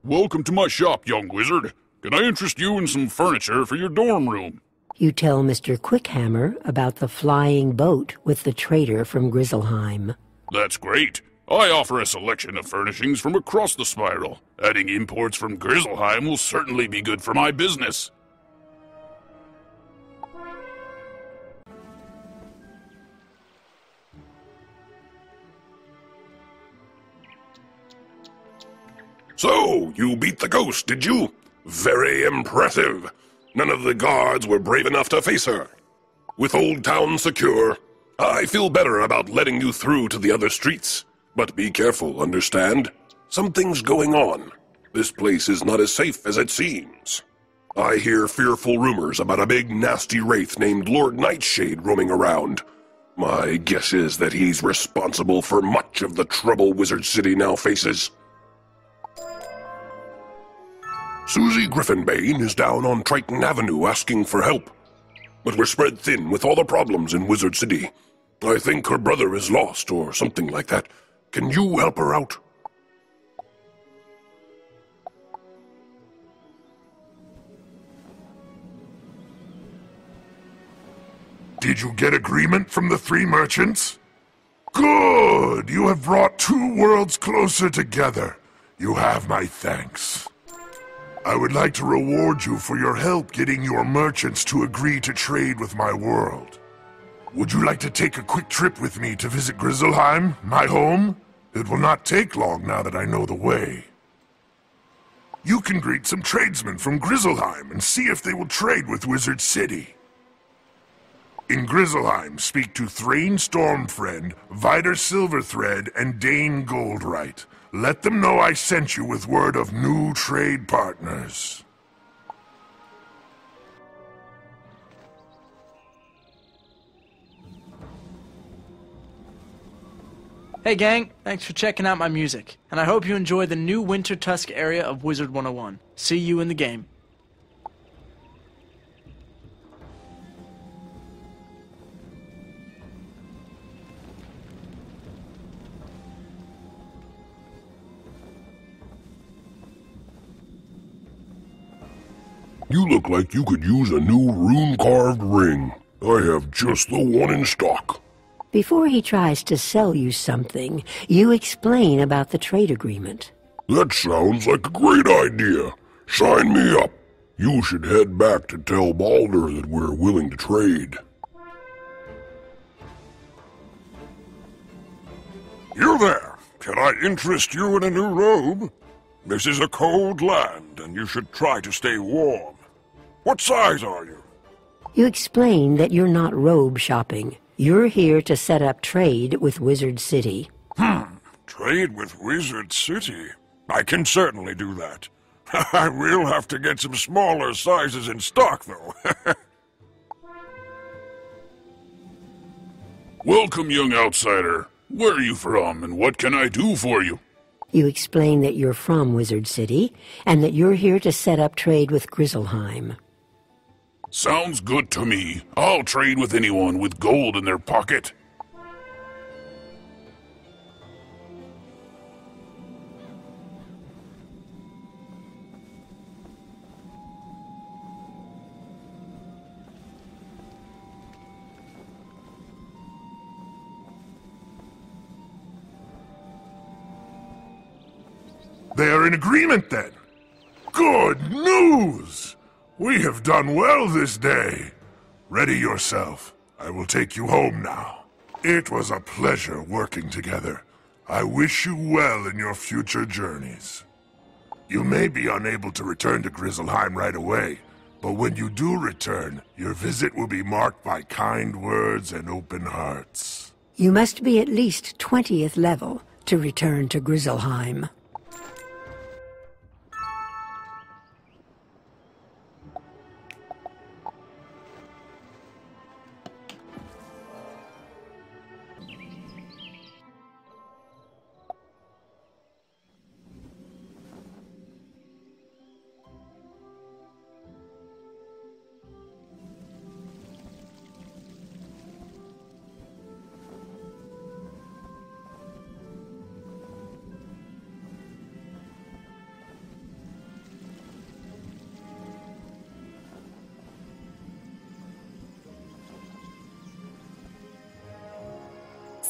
Welcome to my shop, young wizard. Can I interest you in some furniture for your dorm room? You tell Mr. Quickhammer about the flying boat with the trader from Grizzleheim. That's great. I offer a selection of furnishings from across the spiral. Adding imports from Grizzleheim will certainly be good for my business. So, you beat the ghost, did you? Very impressive. None of the guards were brave enough to face her. With Olde Town secure, I feel better about letting you through to the other streets. But be careful, understand? Something's going on. This place is not as safe as it seems. I hear fearful rumors about a big nasty wraith named Lord Nightshade roaming around. My guess is that he's responsible for much of the trouble Wizard City now faces. Suzie Gryphonbane is down on Triton Avenue asking for help. But we're spread thin with all the problems in Wizard City. I think her brother is lost or something like that. Can you help her out? Did you get agreement from the 3 merchants? Good! You have brought 2 worlds closer together. You have my thanks. I would like to reward you for your help getting your merchants to agree to trade with my world. Would you like to take a quick trip with me to visit Grizzleheim, my home? It will not take long now that I know the way. You can greet some tradesmen from Grizzleheim and see if they will trade with Wizard City. In Grizzleheim, speak to Thrain Stormfriend, Vider Silverthread, and Dane Goldwright. Let them know I sent you with word of new trade partners. Hey gang, thanks for checking out my music, and I hope you enjoy the new Winter Tusk area of Wizard101. See you in the game. You look like you could use a new rune-carved ring. I have just the one in stock. Before he tries to sell you something, you explain about the trade agreement. That sounds like a great idea. Sign me up. You should head back to tell Baldur that we're willing to trade. You there! Can I interest you in a new robe? This is a cold land, and you should try to stay warm. What size are you? You explain that you're not robe shopping. You're here to set up trade with Wizard City. Trade with Wizard City? I can certainly do that. I will have to get some smaller sizes in stock, though. Welcome, young outsider. Where are you from, and what can I do for you? You explain that you're from Wizard City, and that you're here to set up trade with Grizzleheim. Sounds good to me. I'll trade with anyone with gold in their pocket. They are in agreement, then. Good news! We have done well this day. Ready yourself. I will take you home now. It was a pleasure working together. I wish you well in your future journeys. You may be unable to return to Grizzleheim right away, but when you do return, your visit will be marked by kind words and open hearts. You must be at least 20th level to return to Grizzleheim.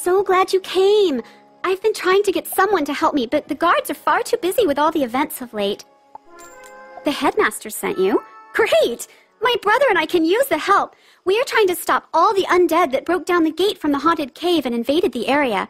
so glad you came. I've been trying to get someone to help me, but the guards are far too busy with all the events of late. The headmaster sent you? Great! My brother and I can use the help. We are trying to stop all the undead that broke down the gate from the Haunted Cave and invaded the area.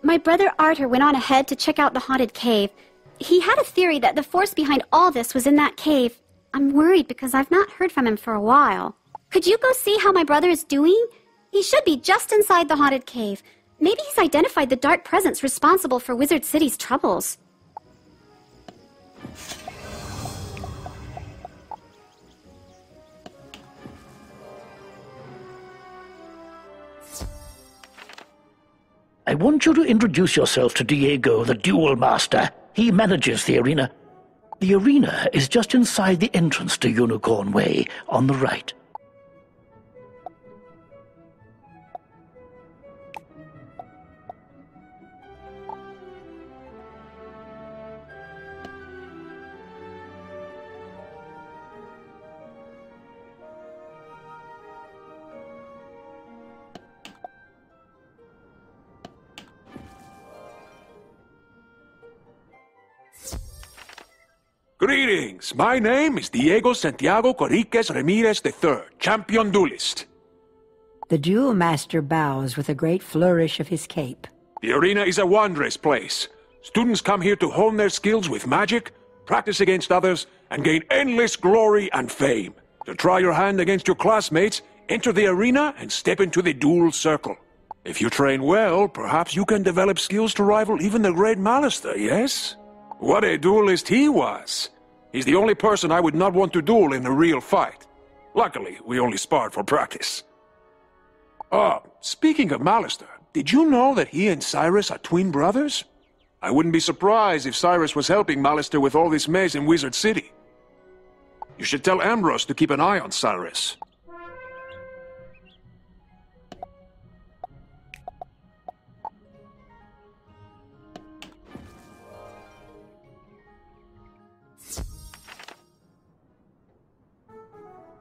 My brother Artur went on ahead to check out the Haunted Cave. He had a theory that the force behind all this was in that cave. I'm worried because I've not heard from him for a while. Could you go see how my brother is doing? He should be just inside the Haunted Cave. Maybe he's identified the dark presence responsible for Wizard City's troubles. I want you to introduce yourself to Diego, the Duel Master. He manages the arena. The arena is just inside the entrance to Unicorn Way, on the right. Greetings. My name is Diego Santiago Corriquez Ramirez III, champion duelist. The Duel Master bows with a great flourish of his cape. The arena is a wondrous place. Students come here to hone their skills with magic, practice against others, and gain endless glory and fame. To try your hand against your classmates, enter the arena and step into the duel circle. If you train well, perhaps you can develop skills to rival even the great Malistaire, yes? What a duelist he was! He's the only person I would not want to duel in a real fight. Luckily, we only sparred for practice. Speaking of Malistaire, did you know that he and Cyrus are twin brothers? I wouldn't be surprised if Cyrus was helping Malistaire with all this mess in Wizard City. You should tell Ambrose to keep an eye on Cyrus.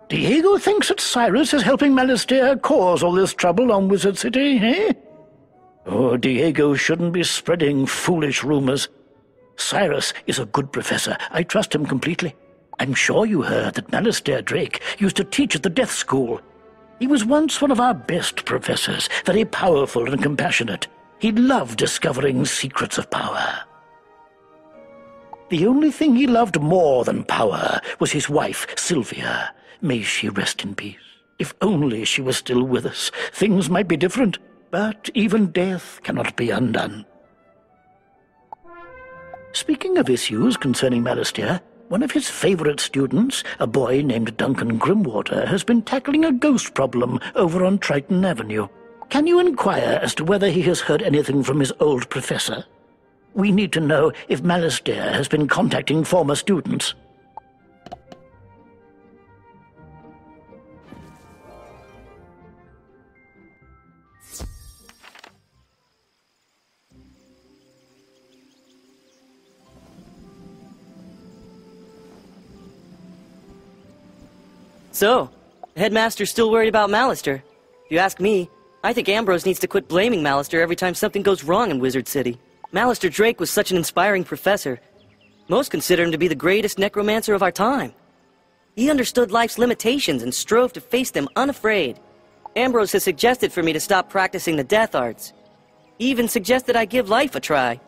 Diego thinks that Cyrus is helping Malistaire cause all this trouble on Wizard City, eh? Oh, Diego shouldn't be spreading foolish rumors. Cyrus is a good professor. I trust him completely. I'm sure you heard that Malistaire Drake used to teach at the Death School. He was once one of our best professors, very powerful and compassionate. He loved discovering secrets of power. The only thing he loved more than power was his wife, Sylvia. May she rest in peace. If only she was still with us, things might be different, but even death cannot be undone. Speaking of issues concerning Malistaire, one of his favorite students, a boy named Duncan Grimwater, has been tackling a ghost problem over on Triton Avenue. Can you inquire as to whether he has heard anything from his old professor? We need to know if Malistaire has been contacting former students. So, the headmaster's still worried about Malistaire. If you ask me, I think Ambrose needs to quit blaming Malistaire every time something goes wrong in Wizard City. Malistaire Drake was such an inspiring professor. Most consider him to be the greatest necromancer of our time. He understood life's limitations and strove to face them unafraid. Ambrose has suggested for me to stop practicing the death arts. He even suggested I give life a try.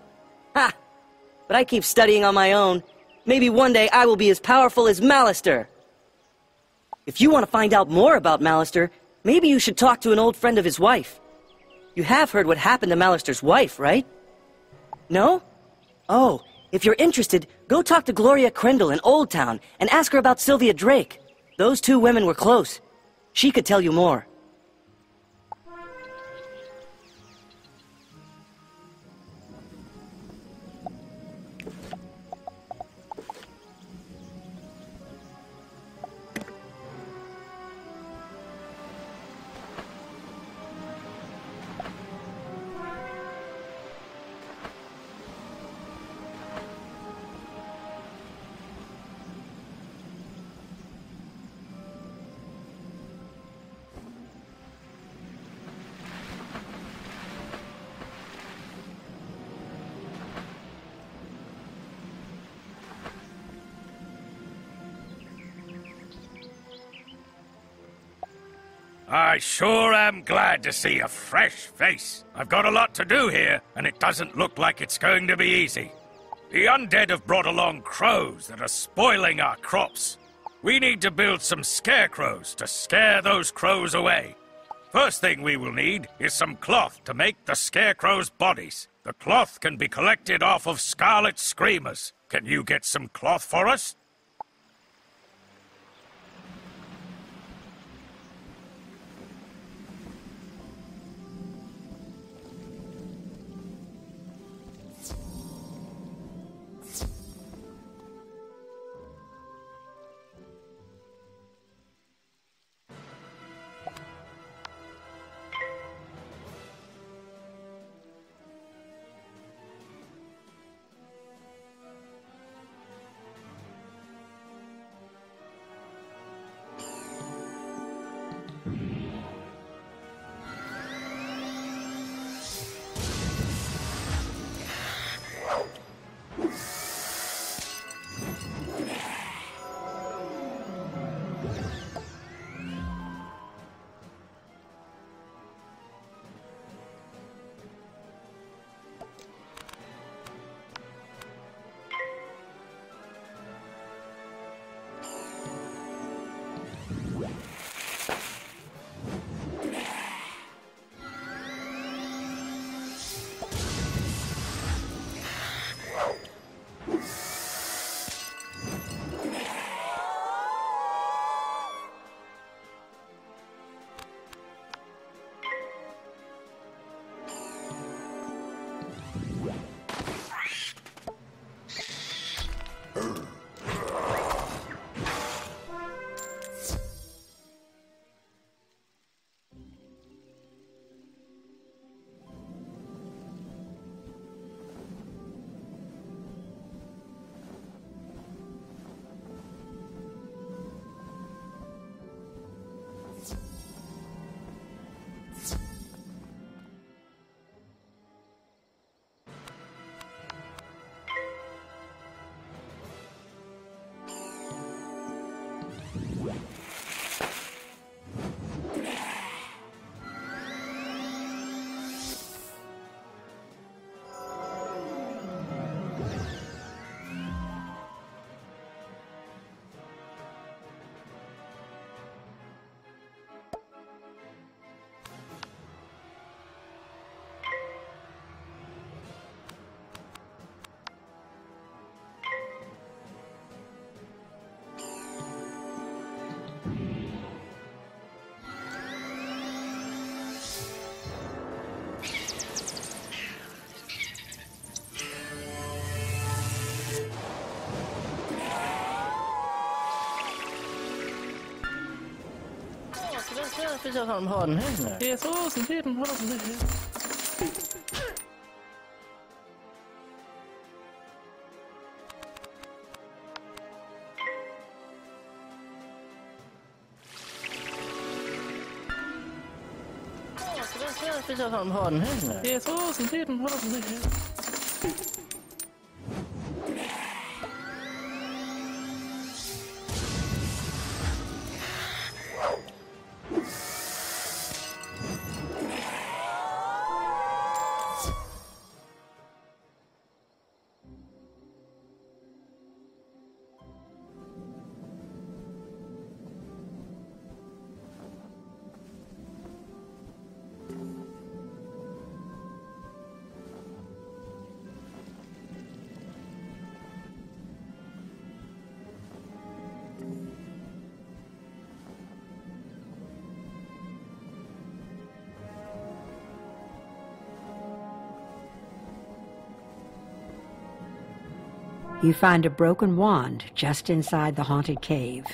Ha! But I keep studying on my own. Maybe one day I will be as powerful as Malistaire. If you want to find out more about Malistaire, maybe you should talk to an old friend of his wife. You have heard what happened to Malistaire's wife, right? No? Oh, if you're interested, go talk to Gloria Crendel in Olde Town and ask her about Sylvia Drake. Those two women were close. She could tell you more. I sure am glad to see a fresh face. I've got a lot to do here, and it doesn't look like it's going to be easy. The undead have brought along crows that are spoiling our crops. We need to build some scarecrows to scare those crows away. First thing we will need is some cloth to make the scarecrows' bodies. The cloth can be collected off of Scarlet Screamers. Can you get some cloth for us? Bis auf den Horden hin. Jesus, ein Leben, hoffentlich. Bis auf den Horden hin. Jesus, ein Leben, hoffentlich. You find a broken wand just inside the haunted cave.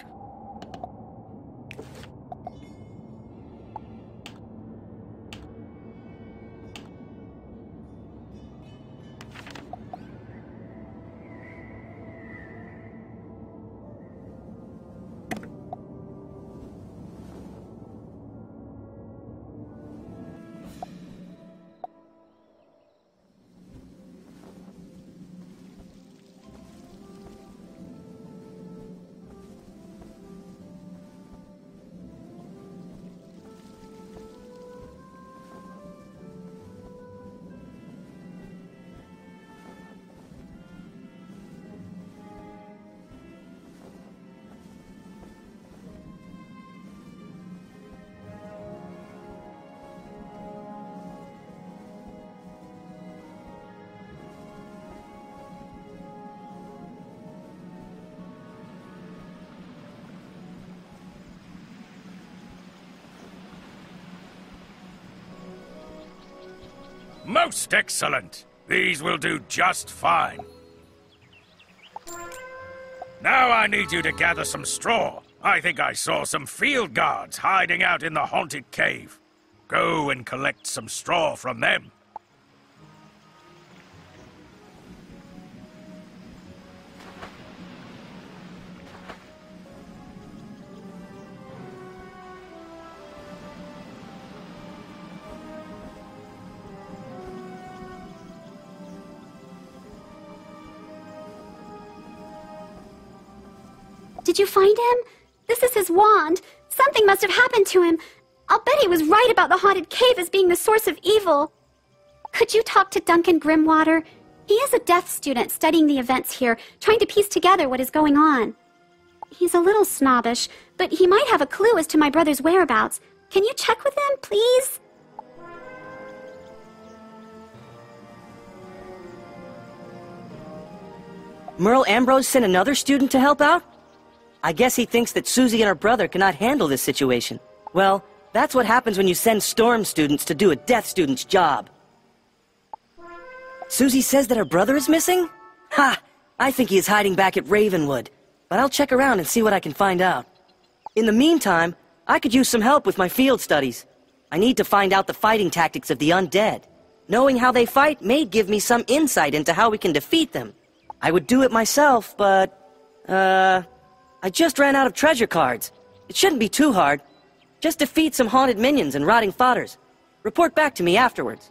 Most excellent. These will do just fine. Now I need you to gather some straw. I think I saw some field guards hiding out in the Haunted Cave. Go and collect some straw from them. Did you find him? This is his wand. Something must have happened to him. I'll bet he was right about the Haunted Cave as being the source of evil. Could you talk to Duncan Grimwater? He is a deaf student studying the events here, trying to piece together what is going on. He's a little snobbish, but he might have a clue as to my brother's whereabouts. Can you check with him, please? Merle Ambrose sent another student to help out? I guess he thinks that Suzie and her brother cannot handle this situation. Well, that's what happens when you send Storm students to do a Death student's job. Suzie says that her brother is missing? Ha! I think he is hiding back at Ravenwood. But I'll check around and see what I can find out. In the meantime, I could use some help with my field studies. I need to find out the fighting tactics of the undead. Knowing how they fight may give me some insight into how we can defeat them. I would do it myself, but... I just ran out of treasure cards. It shouldn't be too hard. Just defeat some haunted minions and rotting fodders. Report back to me afterwards.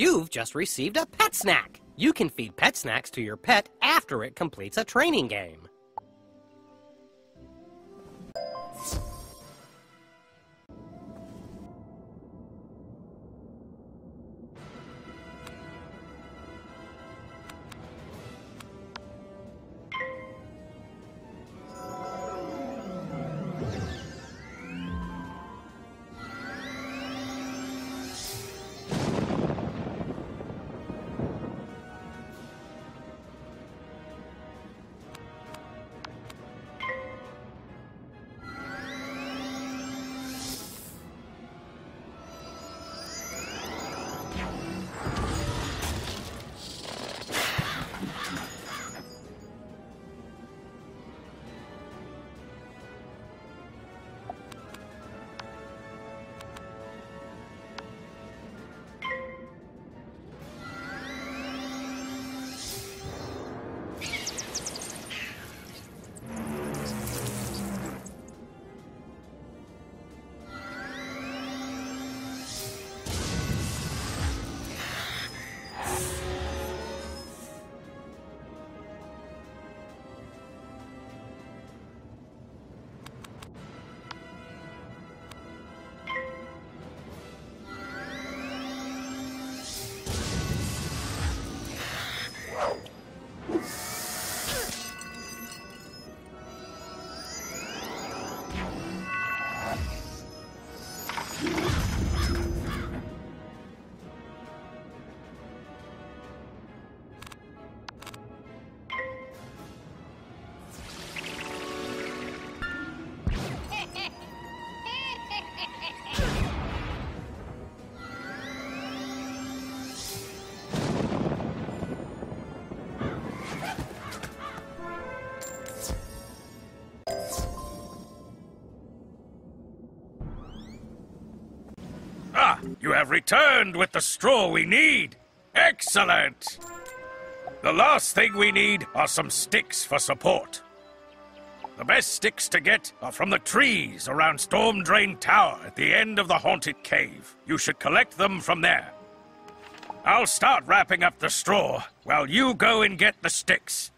You've just received a pet snack. You can feed pet snacks to your pet after it completes a training game. You have returned with the straw we need. Excellent! The last thing we need are some sticks for support. The best sticks to get are from the trees around Storm Drain Tower at the end of the Haunted Cave. You should collect them from there. I'll start wrapping up the straw while you go and get the sticks.